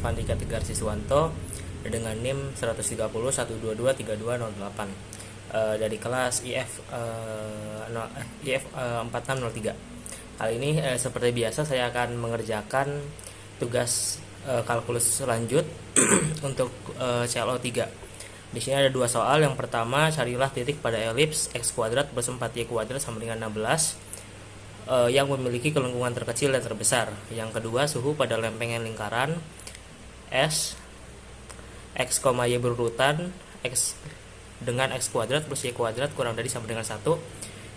Vandika Tegar Siswanto dengan NIM 130.122.3208 dari kelas IF 4603. Kali ini seperti biasa saya akan mengerjakan tugas kalkulus lanjut untuk CLO3. Di sini ada dua soal. Yang pertama, carilah titik pada elips x kuadrat plus 4y kuadrat sama dengan 16 yang memiliki kelengkungan terkecil dan terbesar. Yang kedua, suhu pada lempengan lingkaran S x, y berurutan x dengan x kuadrat plus y kuadrat kurang dari sama dengan 1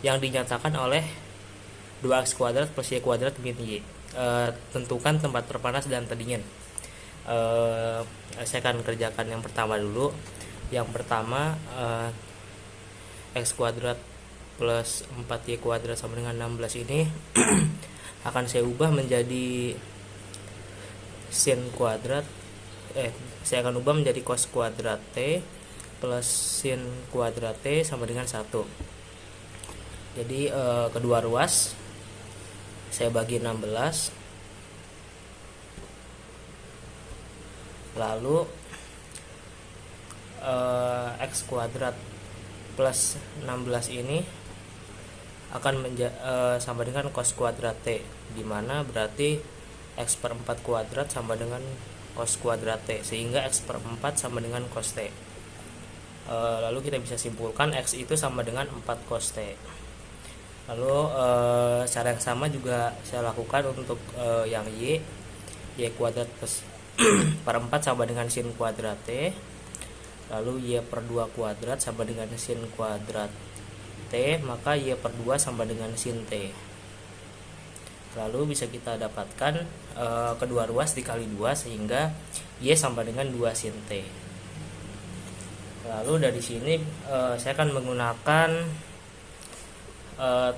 yang dinyatakan oleh 2x kuadrat plus y kuadrat min y. Tentukan tempat terpanas dan terdingin. Saya akan kerjakan yang pertama dulu. Yang pertama, x kuadrat plus 4y kuadrat sama dengan 16 ini akan saya ubah menjadi sin kuadrat, saya akan ubah menjadi cos kuadrat t plus sin kuadrat t sama dengan 1. Jadi kedua ruas saya bagi 16, lalu x kuadrat plus 16 ini akan sama dengan cos kuadrat t, dimana berarti x per 4 kuadrat sama dengan cos kuadrat t, sehingga x per 4 sama dengan cos t. Lalu kita bisa simpulkan x itu sama dengan 4 cos t. Lalu cara yang sama juga saya lakukan untuk yang y kuadrat plus per 4 sama dengan sin kuadrat t, lalu y per 2 kuadrat sama dengan sin kuadrat t, maka y per 2 sama dengan sin t. Lalu bisa kita dapatkan kedua ruas dikali 2 sehingga y sama dengan 2 sin t. Lalu dari sini saya akan menggunakan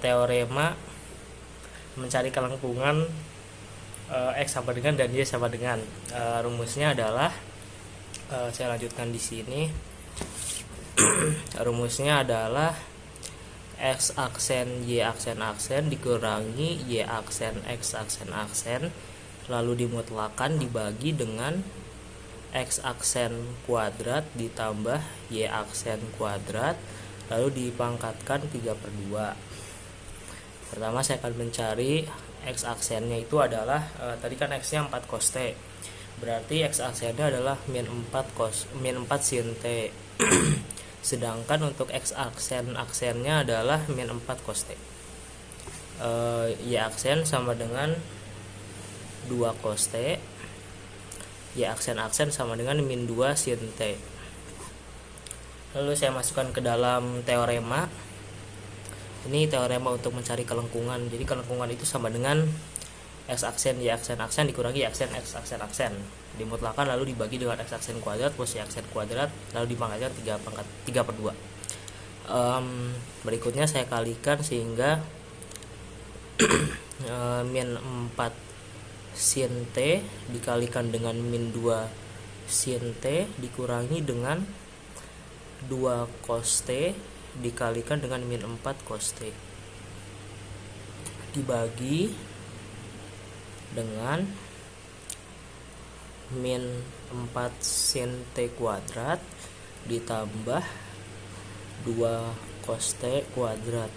teorema mencari kelengkungan x sama dengan dan y sama dengan. Rumusnya adalah saya lanjutkan di sini. Rumusnya adalah x aksen y aksen dikurangi y aksen x aksen lalu dimutlakan dibagi dengan x aksen kuadrat ditambah y aksen kuadrat lalu dipangkatkan 3/2. Pertama saya akan mencari x aksennya, itu adalah tadi kan x nya 4 cos t, berarti x aksennya adalah min 4 sin t. Sedangkan untuk x aksennya adalah min 4 cos t. Y aksen sama dengan 2 cos t, y aksen sama dengan min 2 sin t. Lalu saya masukkan ke dalam teorema. Ini teorema untuk mencari kelengkungan. Jadi kelengkungan itu sama dengan x aksen y aksen dikurangi y aksen x aksen dimutlakan lalu dibagi dengan x aksen kuadrat plus y aksen kuadrat lalu dipangkatkan 3/2. Berikutnya saya kalikan sehingga min 4 sin t dikalikan dengan min 2 sin t dikurangi dengan 2 cos t dikalikan dengan min 4 cos t dibagi dengan min 4 sin t kuadrat ditambah 2 cos t kuadrat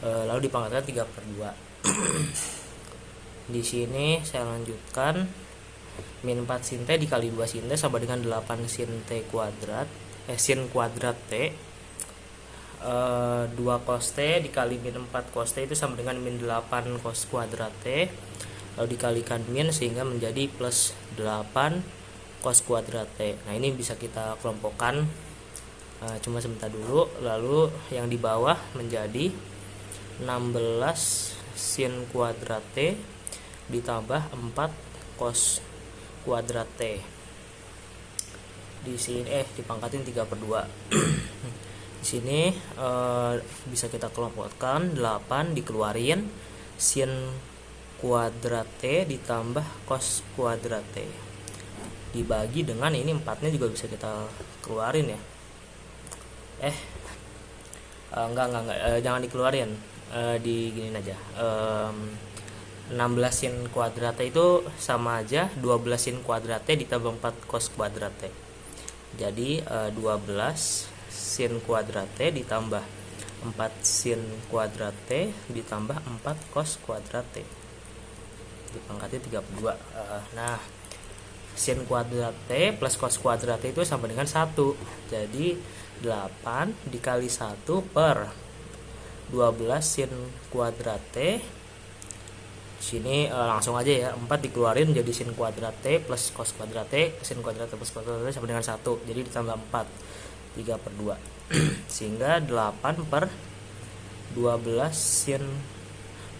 lalu dipangkatkan 3/2. Di sini saya lanjutkan, min 4 sin t dikali 2 sin t sama dengan 8 sin t kuadrat sin kuadrat t. 2 cos t dikali min 4 cos t itu sama dengan min 8 cos kuadrat t lalu dikalikan min sehingga menjadi plus 8 cos kuadrat t. Nah ini bisa kita kelompokkan, cuma sebentar dulu. Lalu yang di bawah menjadi 16 sin kuadrat t ditambah 4 cos kuadrat t. Di sini dipangkatin 3/2. Di sini bisa kita kelompokkan 8 dikeluarin sin kuadrat t ditambah cos kuadrat t dibagi dengan ini 4-nya juga bisa kita keluarin ya. Enggak, jangan dikeluarin, diginiin aja. 16 sin kuadrat T itu sama aja 12 sin kuadrat T ditambah 4 cos kuadrat T. Jadi 12 sin kuadrat T ditambah 4 sin kuadrat T ditambah 4 cos kuadrat T dipangkatnya 32. Nah, sin kuadrat T plus cos kuadrat T itu sama dengan 1. Jadi 8 dikali 1 per 12 sin kuadrat T. Sini langsung aja ya, 4 dikeluarin jadi sin kuadrat T plus cos kuadrat T, sin kuadrat T plus cos kuadrat T sama dengan 1. Jadi ditambah 4, 3 per 2. Sehingga 8 per 12 sin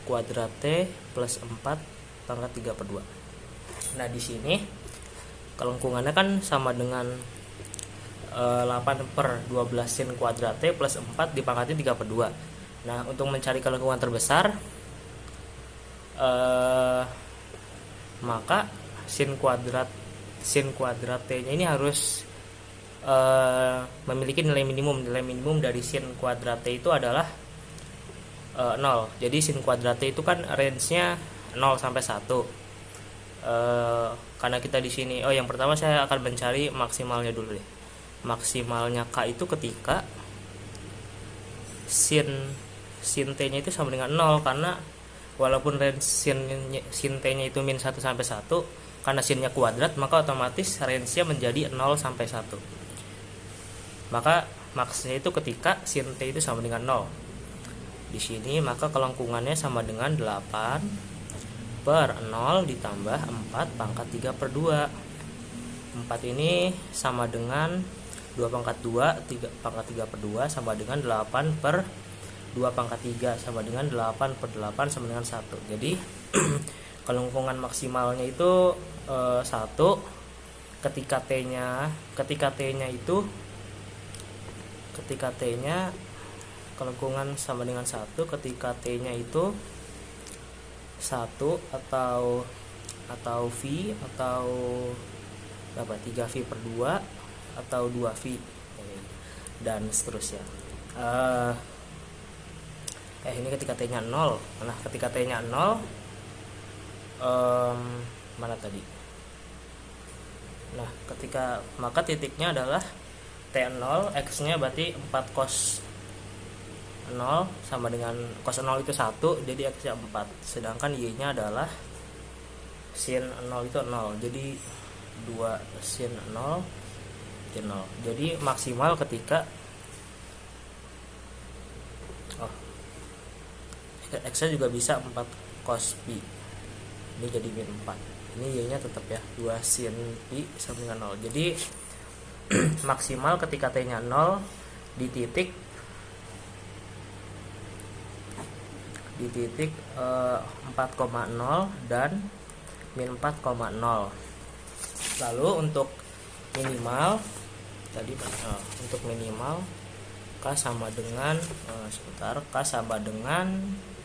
kuadrat T plus 4 pangkat 3 per 2. Nah, di sini kelengkungannya kan sama dengan 8 per 12 sin kuadrat T plus 4 dipangkatnya 3 per 2. Nah, untuk mencari kelengkungan terbesar, maka sin kuadrat T nya ini harus memiliki nilai minimum. Nilai minimum dari sin kuadrat T itu adalah 0. Jadi sin kuadrat T itu kan range-nya 0 sampai 1. Karena kita di sini, yang pertama saya akan mencari maksimalnya dulu deh. Maksimalnya K itu ketika sin T-nya itu sama dengan 0, karena walaupun range sin T-nya itu min 1 sampai 1, karena sinnya kuadrat, maka otomatis range-nya menjadi 0 sampai 1. Maka maksnya itu ketika sin T itu sama dengan 0. Di sini maka kelengkungannya sama dengan 8 per 0 ditambah 4 pangkat 3 per 2. 4 ini sama dengan 2 pangkat 2, 3 pangkat 3 per 2 sama dengan 8 per 2 pangkat 3 sama dengan 8 per 8 sama dengan 1. Jadi kelengkungan maksimalnya itu 1 ketika T-nya kelengkungan sama dengan 1 ketika T-nya itu 1 atau V atau berapa, 3V per 2 atau 2V dan seterusnya. Ini ketika T-nya 0. Nah, ketika T-nya 0, mana tadi? Nah, maka titiknya adalah T0, X-nya berarti 4 cos 0 sama dengan cos 0 itu 1, jadi X-nya 4. Sedangkan Y-nya adalah sin 0 itu 0. Jadi 2 sin 0 sin 0. Jadi maksimal ketika X-nya juga bisa 4 cos pi. Ini jadi min 4. Ini Y-nya tetap ya, 2 sin pi sama dengan 0. Jadi maksimal ketika T-nya 0 di titik 4,0 dan min 4,0. Lalu untuk minimal tadi untuk minimal K sama dengan K sama dengan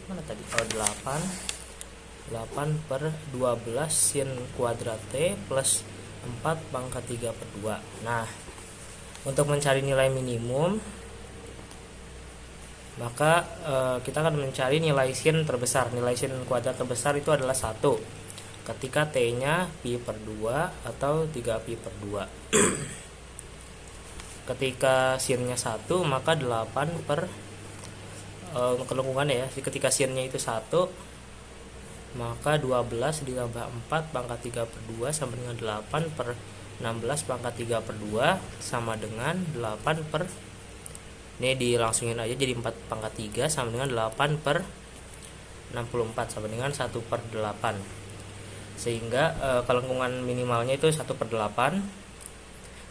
mana tadi? 8 per 12 sin kuadrat T plus 4 pangkat 3 per 2. Nah, untuk mencari nilai minimum, maka kita akan mencari nilai sin terbesar. Nilai sin kuadrat terbesar itu adalah 1 ketika T-nya pi per 2 atau 3pi per 2. Ketika sinnya 1, maka 8 per kelengkungannya ya, ketika sinnya itu 1, maka 12 ditambah 4 pangkat 3 per 2 sama dengan 8 per 16 pangkat 3 per 2 sama dengan 8 per, ini dilangsungin aja jadi 4 pangkat 3 sama dengan 8 per 64 sama dengan 1 per 8. Sehingga kelengkungan minimalnya itu 1 per 8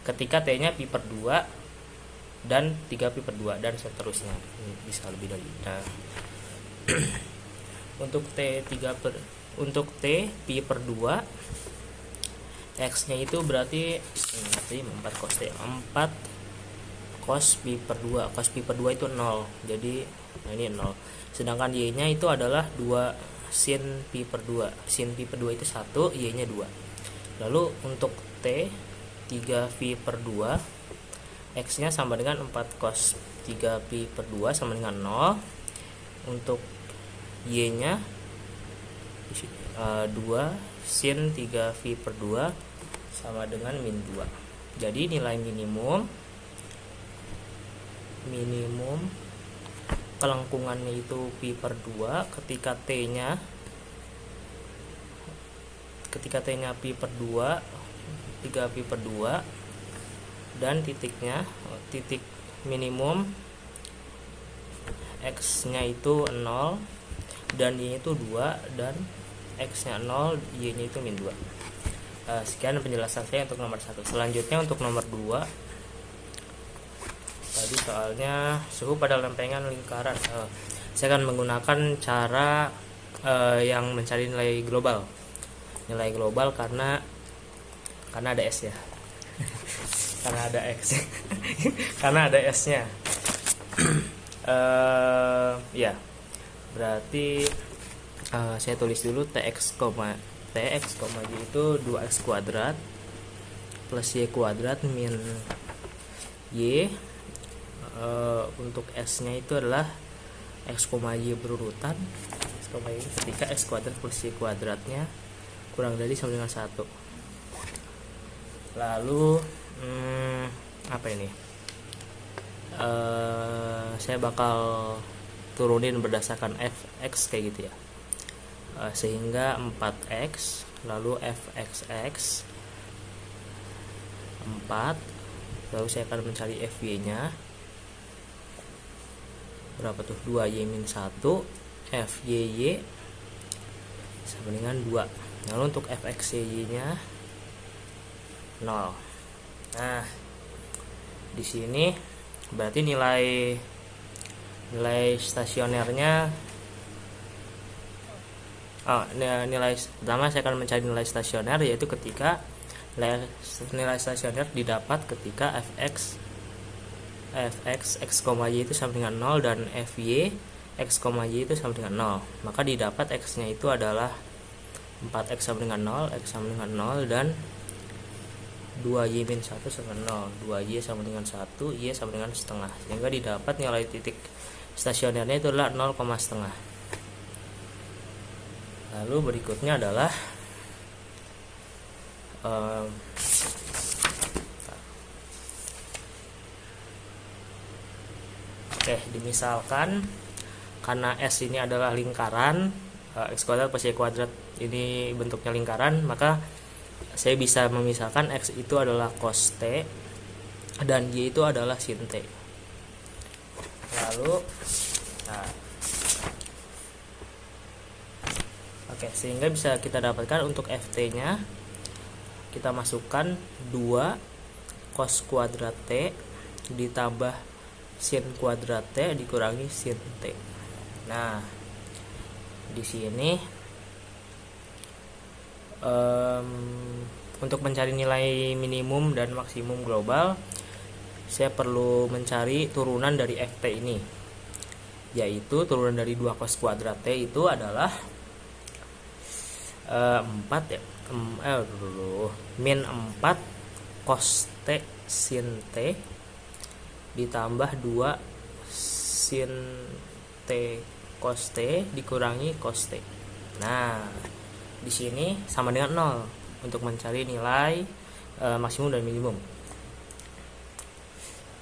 ketika T-nya pi per 2 dan 3pi per 2 dan seterusnya. Ini bisa lebih dari. Nah, untuk T pi per 2, X-nya itu berarti 4 cos T, 4 cos pi per 2. Cos pi per 2 itu 0. Jadi ini 0. Sedangkan Y-nya itu adalah 2 sin pi per 2. Sin pi per 2 itu 1, Y-nya 2. Lalu untuk T 3V per 2, X-nya sama dengan 4 cos 3pi per 2 sama dengan 0. Untuk Y-nya di sini 2 sin 3V per 2 sama dengan min 2. Jadi nilai minimum kelengkungannya itu pi per 2 ketika t-nya pi per 2 3pi per 2 dan titik minimum x nya itu 0 dan y nya itu 2 dan x nya 0 y nya itu min 2. Sekian penjelasan saya untuk nomor 1. Selanjutnya untuk nomor 2, tadi soalnya suhu pada lempengan lingkaran. Saya akan menggunakan cara yang mencari nilai global karena ada S ya. Karena ada X. Karena ada S-nya. Ya. Berarti saya tulis dulu tx, y itu 2x kuadrat plus y kuadrat min y. Untuk S-nya itu adalah x, y berurutan. X, y ketika x kuadrat plus y kuadratnya kurang dari sama dengan 1. Lalu apa ini? Saya bakal turunin berdasarkan fx kayak gitu ya. Sehingga 4x, lalu fxx 4, lalu saya akan mencari fy-nya. Berapa tuh? 2y min 1, fyy sama dengan 2. Lalu untuk fxy-nya 0. Nah, di sini berarti nilai stasionernya nilai pertama saya akan mencari nilai stasioner, yaitu ketika nilai stasioner didapat ketika fx x, y itu sama dengan 0 dan fy x, y itu sama dengan 0. Maka didapat x nya itu adalah 4x sama dengan 0, x sama dengan 0, dan 2y min 1 sama 0, 2y sama dengan 1, y sama dengan setengah, sehingga didapat nilai titik stasionernya itu adalah 0,5. Lalu berikutnya adalah dimisalkan karena S ini adalah lingkaran, x kuadrat plus y kuadrat ini bentuknya lingkaran, maka saya bisa memisalkan x itu adalah cos t dan y itu adalah sin t. Lalu sehingga bisa kita dapatkan untuk ft-nya kita masukkan 2 cos kuadrat t ditambah sin kuadrat t dikurangi sin t. Nah, di sini untuk mencari nilai minimum dan maksimum global, saya perlu mencari turunan dari ft ini, yaitu turunan dari 2 cos kuadrat t itu adalah 4 ya, min 4 cos t sin t ditambah 2 sin t cos t dikurangi cos t. Nah, di sini sama dengan 0 untuk mencari nilai maksimum dan minimum.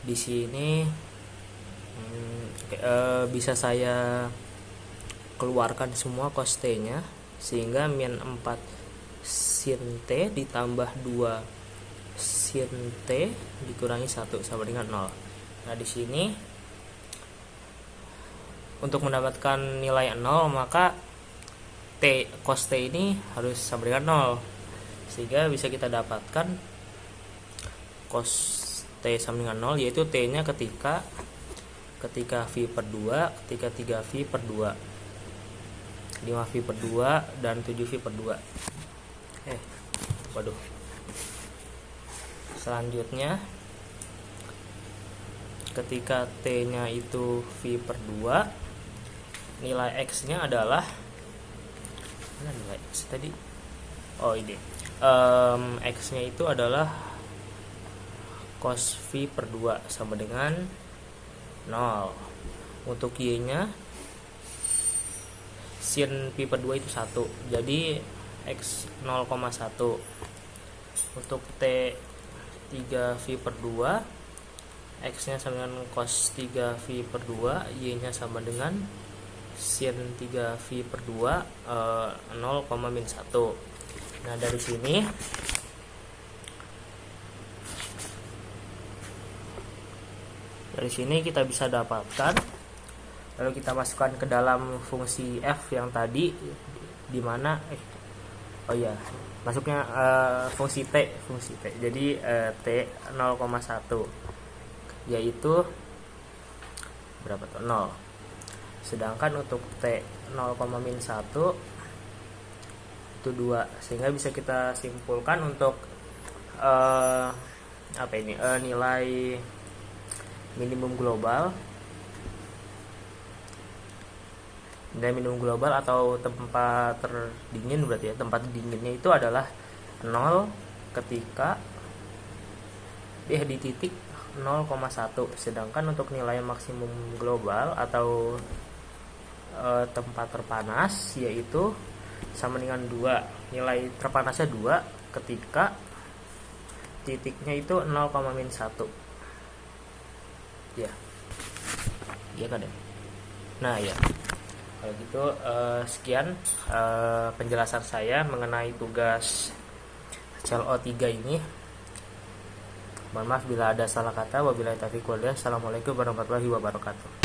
Di sini bisa saya keluarkan semua cos t-nya, sehingga min 4 sin t ditambah 2 sin t dikurangi 1 sama dengan 0. Nah, di sini untuk mendapatkan nilai 0 maka t cos t ini harus sama dengan 0, sehingga bisa kita dapatkan cos t sama dengan 0, yaitu t-nya ketika v per 2, ketika 3v per 2, 5v per 2, dan 7v per 2. Selanjutnya ketika t-nya itu v per 2, nilai x-nya adalah mana nilai x tadi? Ini x-nya itu adalah cos v per 2 sama dengan 0. Untuk y-nya sin pi per 2 itu 1. Jadi X 0,1. Untuk T 3 V per 2, X nya sama dengan cos 3 V per 2, Y nya sama dengan sin 3 V per 2, 0,-1. Nah dari sini kita bisa dapatkan, lalu kita masukkan ke dalam fungsi f yang tadi, dimana masuknya fungsi t. Jadi t 0,1 yaitu berapa tuh? 0. Sedangkan untuk t 0,-1 itu 2. Sehingga bisa kita simpulkan untuk nilai minimum global atau tempat terdingin, berarti ya tempat dinginnya itu adalah 0 ketika di titik 0,1. Sedangkan untuk nilai maksimum global atau tempat terpanas yaitu sama dengan 2. Nilai terpanasnya 2 ketika titiknya itu 0,-1. Ya kan ya. Nah ya, kalau gitu sekian penjelasan saya mengenai tugas CLO3 ini. Mohon maaf bila ada salah kata. Wabillahi taufiq wal hidayah. Assalamualaikum warahmatullahi wabarakatuh.